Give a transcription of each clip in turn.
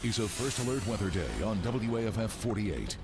is a First Alert Weather Day on WAFF 48.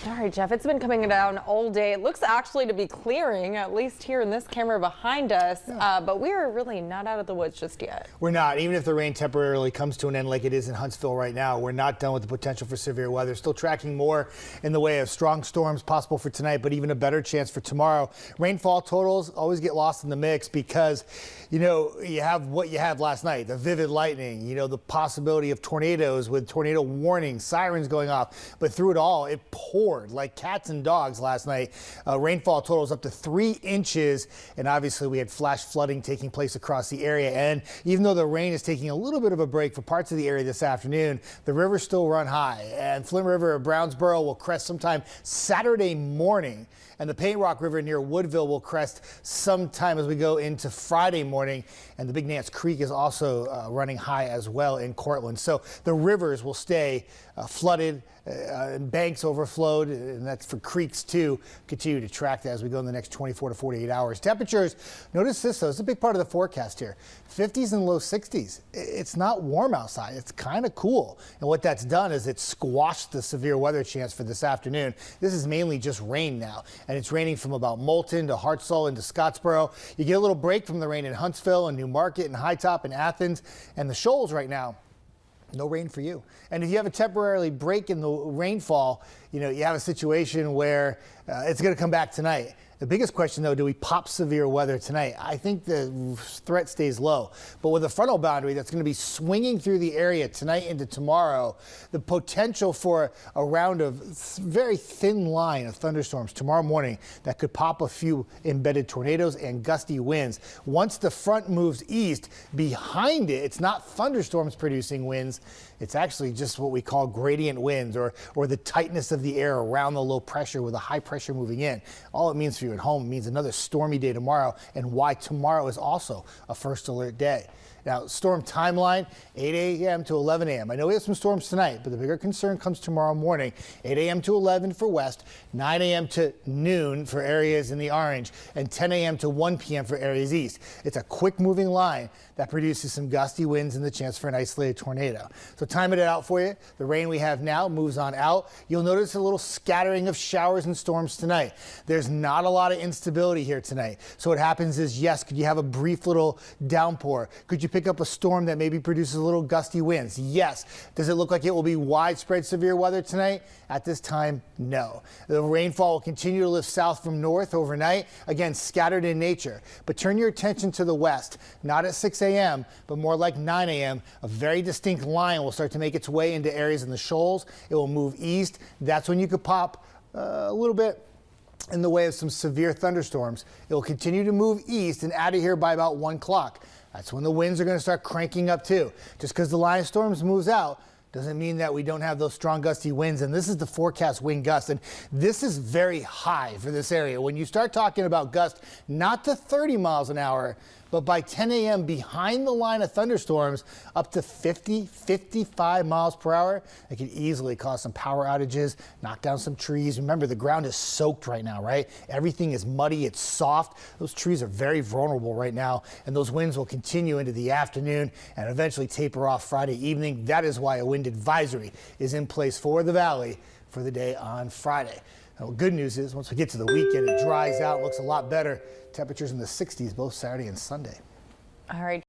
All right, Jeff, it's been coming down all day. It looks actually to be clearing, at least here in this camera behind us, but we are really not out of the woods just yet. We're not. Even if the rain temporarily comes to an end like it is in Huntsville right now, we're not done with the potential for severe weather. Still tracking more in the way of strong storms possible for tonight, but even a better chance for tomorrow. Rainfall totals always get lost in the mix because, you know, you have what you had last night, the vivid lightning, you know, the possibility of tornadoes with tornado warnings, sirens going off. But through it all, it poured like cats and dogs last night. Rainfall totals up to 3 inches. And obviously we had flash flooding taking place across the area. And even though the rain is taking a little bit of a break for parts of the area this afternoon, the rivers still run high. And Flint River of Brownsboro will crest sometime Saturday morning. And the Paint Rock River near Woodville will crest sometime as we go into Friday morning. And the Big Nance Creek is also running high as well in Cortland. So the rivers will stay flooded, and banks overflowed, and that's for creeks too. Continue to track that as we go in the next 24 to 48 hours. Temperatures, notice this though, it's a big part of the forecast here. 50s and low 60s. It's not warm outside. It's kind of cool. And what that's done is it's squashed the severe weather chance for this afternoon. This is mainly just rain now. And it's raining from about Moulton to Hartselle into Scottsboro. You get a little break from the rain in Huntsville and New Market and High Top and Athens and the Shoals right now. No rain for you. And if you have a temporary break in the rainfall, you know, you have a situation where it's going to come back tonight. The biggest question, though, do we pop severe weather tonight? I think the threat stays low. But with a frontal boundary that's going to be swinging through the area tonight into tomorrow, the potential for a round of very thin line of thunderstorms tomorrow morning that could pop a few embedded tornadoes and gusty winds. Once the front moves east, behind it, it's not thunderstorms producing winds. It's actually just what we call gradient winds or the tightness of the air around the low pressure with a high pressure moving in. All it means for you at home means another stormy day tomorrow, and why tomorrow is also a first alert day. Now, storm timeline, 8 a.m. to 11 a.m. I know we have some storms tonight, but the bigger concern comes tomorrow morning, 8 a.m. to 11 for west, 9 a.m. to noon for areas in the orange, and 10 a.m. to 1 p.m. for areas east. It's a quick moving line that produces some gusty winds and the chance for an isolated tornado. So timing it out for you. The rain we have now moves on out. You'll notice a little scattering of showers and storms tonight. There's not a lot of instability here tonight. So what happens is, yes, could you have a brief little downpour? Could you pick up a storm that maybe produces a little gusty winds? Yes. Does it look like it will be widespread severe weather tonight? At this time, no. The rainfall will continue to lift south from north overnight. Again, scattered in nature. But turn your attention to the west, not at 6 a.m., but more like 9 a.m. A very distinct line will start to make its way into areas in the Shoals. It will move east. That's when you could pop a little bit in the way of some severe thunderstorms. It will continue to move east and out of here by about 1 o'clock. That's when the winds are going to start cranking up too. Just because the line of storms moves out doesn't mean that we don't have those strong gusty winds. And this is the forecast wind gust. And this is very high for this area. When you start talking about gusts, not to 30 miles an hour, but by 10 a.m. behind the line of thunderstorms up to 50, 55 miles per hour. It could easily cause some power outages, knock down some trees. Remember, the ground is soaked right now, right? Everything is muddy, it's soft. Those trees are very vulnerable right now, and those winds will continue into the afternoon and eventually taper off Friday evening. That is why a wind advisory is in place for the valley for the day on Friday. Now, good news is once we get to the weekend, it dries out, looks a lot better. Temperatures in the 60s both Saturday and Sunday. All right.